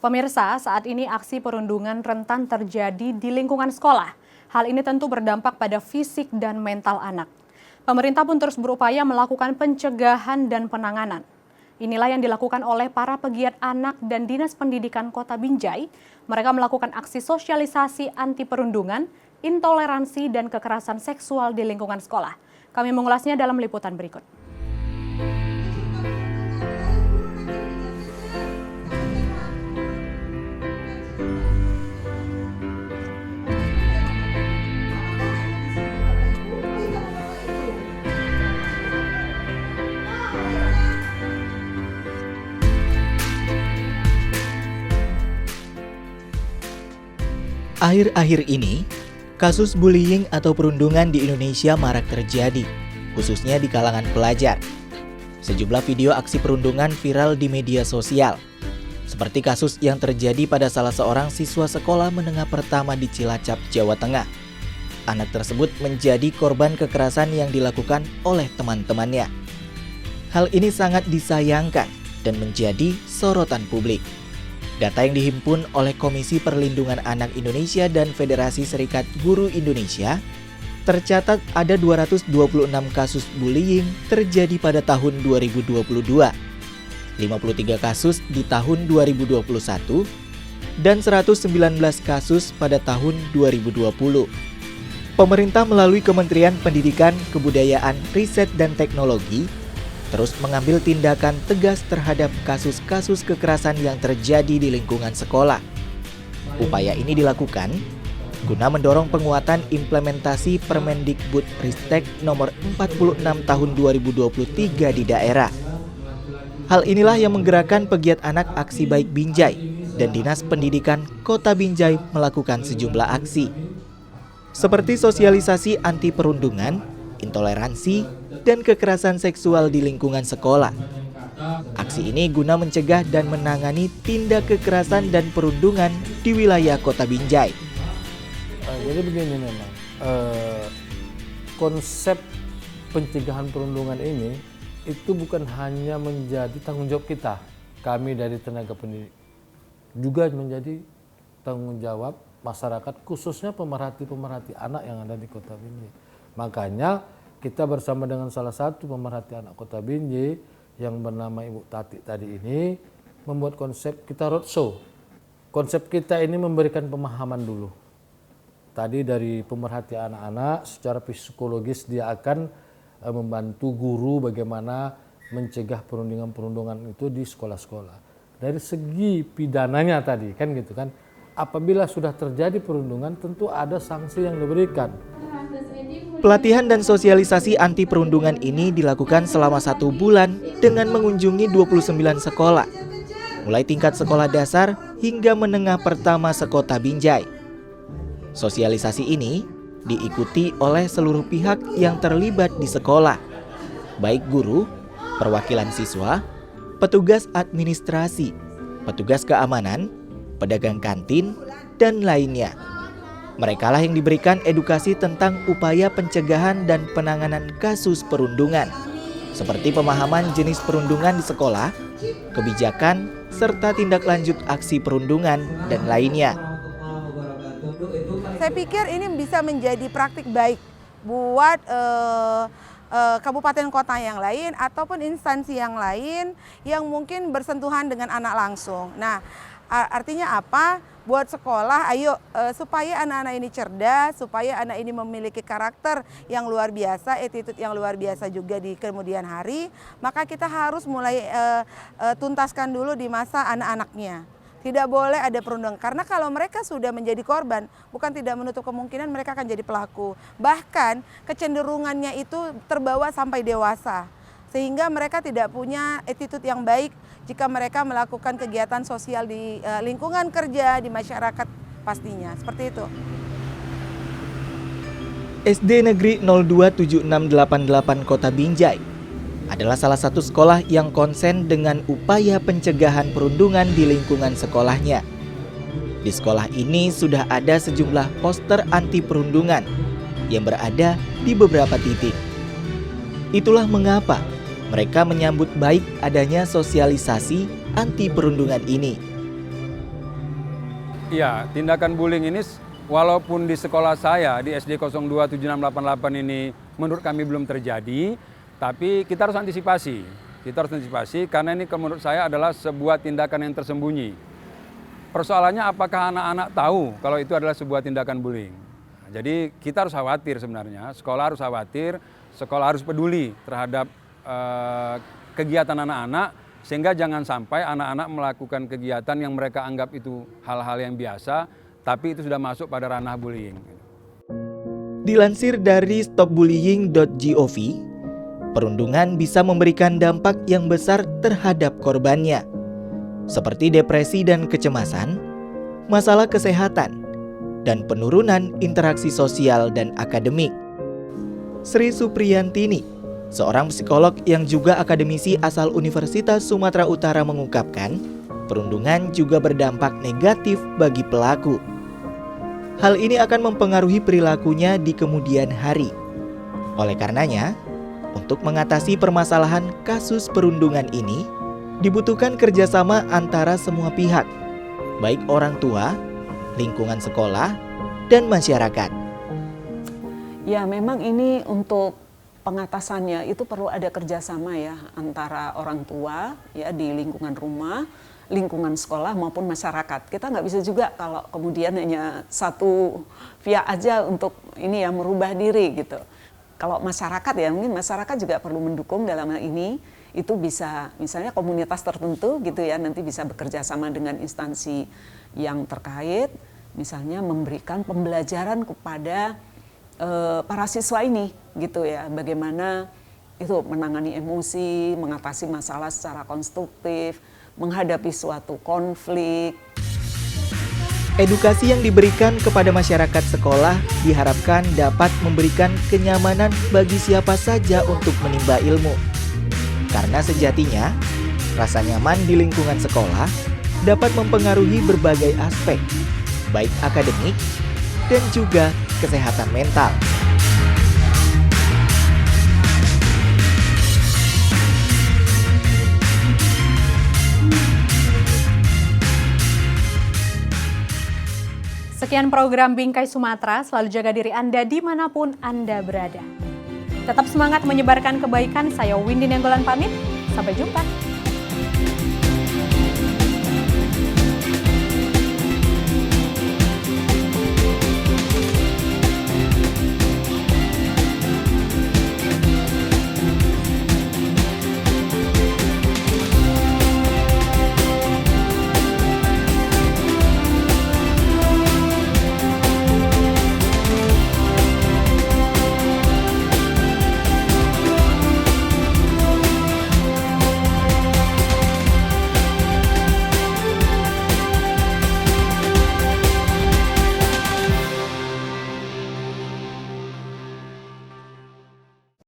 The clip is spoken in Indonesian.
Pemirsa, saat ini aksi perundungan rentan terjadi di lingkungan sekolah. Hal ini tentu berdampak pada fisik dan mental anak. Pemerintah pun terus berupaya melakukan pencegahan dan penanganan. Inilah yang dilakukan oleh para pegiat anak dan Dinas Pendidikan Kota Binjai. Mereka melakukan aksi sosialisasi anti perundungan, intoleransi, dan kekerasan seksual di lingkungan sekolah. Kami mengulasnya dalam liputan berikut. Akhir-akhir ini, kasus bullying atau perundungan di Indonesia marak terjadi, khususnya di kalangan pelajar. Sejumlah video aksi perundungan viral di media sosial, seperti kasus yang terjadi pada salah seorang siswa sekolah menengah pertama di Cilacap, Jawa Tengah. Anak tersebut menjadi korban kekerasan yang dilakukan oleh teman-temannya. Hal ini sangat disayangkan dan menjadi sorotan publik. Data yang dihimpun oleh Komisi Perlindungan Anak Indonesia dan Federasi Serikat Guru Indonesia, tercatat ada 226 kasus bullying terjadi pada tahun 2022, 53 kasus di tahun 2021, dan 119 kasus pada tahun 2020. Pemerintah melalui Kementerian Pendidikan, Kebudayaan, Riset, dan Teknologi terus mengambil tindakan tegas terhadap kasus-kasus kekerasan yang terjadi di lingkungan sekolah. Upaya ini dilakukan guna mendorong penguatan implementasi Permendikbudristek nomor 46 tahun 2023 di daerah. Hal inilah yang menggerakkan pegiat anak Aksi Baik Binjai dan Dinas Pendidikan Kota Binjai melakukan sejumlah aksi, seperti sosialisasi anti perundungan, intoleransi, dan kekerasan seksual di lingkungan sekolah. Aksi ini guna mencegah dan menangani tindak kekerasan dan perundungan di wilayah Kota Binjai. Jadi begini memang, konsep pencegahan perundungan ini itu bukan hanya menjadi tanggung jawab kita, kami dari tenaga pendidik, juga menjadi tanggung jawab masyarakat, khususnya pemerhati-pemerhati anak yang ada di Kota Binjai. Makanya kita bersama dengan salah satu pemerhati anak Kota Binjai yang bernama Ibu Tati tadi ini membuat konsep kita roadshow. Konsep kita ini memberikan pemahaman dulu. Tadi dari pemerhati anak-anak secara psikologis dia akan membantu guru bagaimana mencegah perundungan-perundungan itu di sekolah-sekolah. Dari segi pidananya tadi kan gitu kan. Apabila sudah terjadi perundungan tentu ada sanksi yang diberikan. Pelatihan dan sosialisasi anti perundungan ini dilakukan selama 1 bulan dengan mengunjungi 29 sekolah, mulai tingkat sekolah dasar hingga menengah pertama sekota Binjai. Sosialisasi ini diikuti oleh seluruh pihak yang terlibat di sekolah, baik guru, perwakilan siswa, petugas administrasi, petugas keamanan, pedagang kantin, dan lainnya. Merekalah yang diberikan edukasi tentang upaya pencegahan dan penanganan kasus perundungan, seperti pemahaman jenis perundungan di sekolah, kebijakan, serta tindak lanjut aksi perundungan, dan lainnya. Saya pikir ini bisa menjadi praktik baik buat kabupaten kota yang lain ataupun instansi yang lain yang mungkin bersentuhan dengan anak langsung. Nah, artinya apa? Buat sekolah, ayo supaya anak-anak ini cerdas, supaya anak ini memiliki karakter yang luar biasa, attitude yang luar biasa juga di kemudian hari, maka kita harus mulai tuntaskan dulu di masa anak-anaknya. Tidak boleh ada perundungan, karena kalau mereka sudah menjadi korban, bukan tidak menutup kemungkinan mereka akan jadi pelaku. Bahkan kecenderungannya itu terbawa sampai dewasa, sehingga mereka tidak punya attitude yang baik jika mereka melakukan kegiatan sosial di lingkungan kerja, di masyarakat pastinya, seperti itu. SD Negeri 027688 Kota Binjai adalah salah satu sekolah yang konsen dengan upaya pencegahan perundungan di lingkungan sekolahnya. Di sekolah ini sudah ada sejumlah poster anti perundungan yang berada di beberapa titik. Itulah mengapa mereka menyambut baik adanya sosialisasi anti perundungan ini. Ya, tindakan bullying ini walaupun di sekolah saya di SD 027688 ini menurut kami belum terjadi, tapi kita harus antisipasi. Kita harus antisipasi karena ini menurut saya adalah sebuah tindakan yang tersembunyi. Persoalannya apakah anak-anak tahu kalau itu adalah sebuah tindakan bullying. Nah, jadi kita harus khawatir sebenarnya, sekolah harus khawatir, sekolah harus peduli terhadap kegiatan anak-anak, sehingga jangan sampai anak-anak melakukan kegiatan yang mereka anggap itu hal-hal yang biasa, tapi itu sudah masuk pada ranah bullying. Dilansir dari stopbullying.gov, perundungan bisa memberikan dampak yang besar terhadap korbannya, seperti depresi dan kecemasan, masalah kesehatan, dan penurunan interaksi sosial dan akademik. Sri Supriyantini, seorang psikolog yang juga akademisi asal Universitas Sumatera Utara mengungkapkan, perundungan juga berdampak negatif bagi pelaku. Hal ini akan mempengaruhi perilakunya di kemudian hari. Oleh karenanya, untuk mengatasi permasalahan kasus perundungan ini, dibutuhkan kerjasama antara semua pihak, baik orang tua, lingkungan sekolah, dan masyarakat. Ya, memang ini untuk pengatasannya itu perlu ada kerjasama ya antara orang tua ya di lingkungan rumah, lingkungan sekolah maupun masyarakat. Kita nggak bisa juga kalau kemudian hanya satu pihak aja untuk ini ya merubah diri gitu. Kalau masyarakat ya mungkin masyarakat juga perlu mendukung dalam hal ini. Itu bisa misalnya komunitas tertentu gitu ya nanti bisa bekerja sama dengan instansi yang terkait, misalnya memberikan pembelajaran kepada para siswa ini gitu ya, bagaimana itu menangani emosi, mengatasi masalah secara konstruktif, menghadapi suatu konflik. Edukasi yang diberikan kepada masyarakat sekolah diharapkan dapat memberikan kenyamanan bagi siapa saja untuk menimba ilmu. Karena sejatinya, rasa nyaman di lingkungan sekolah dapat mempengaruhi berbagai aspek, baik akademik dan juga kesehatan mental. Sekian program Bingkai Sumatera, selalu jaga diri Anda dimanapun Anda berada. Tetap semangat menyebarkan kebaikan, saya Windy Nenggolan pamit, sampai jumpa.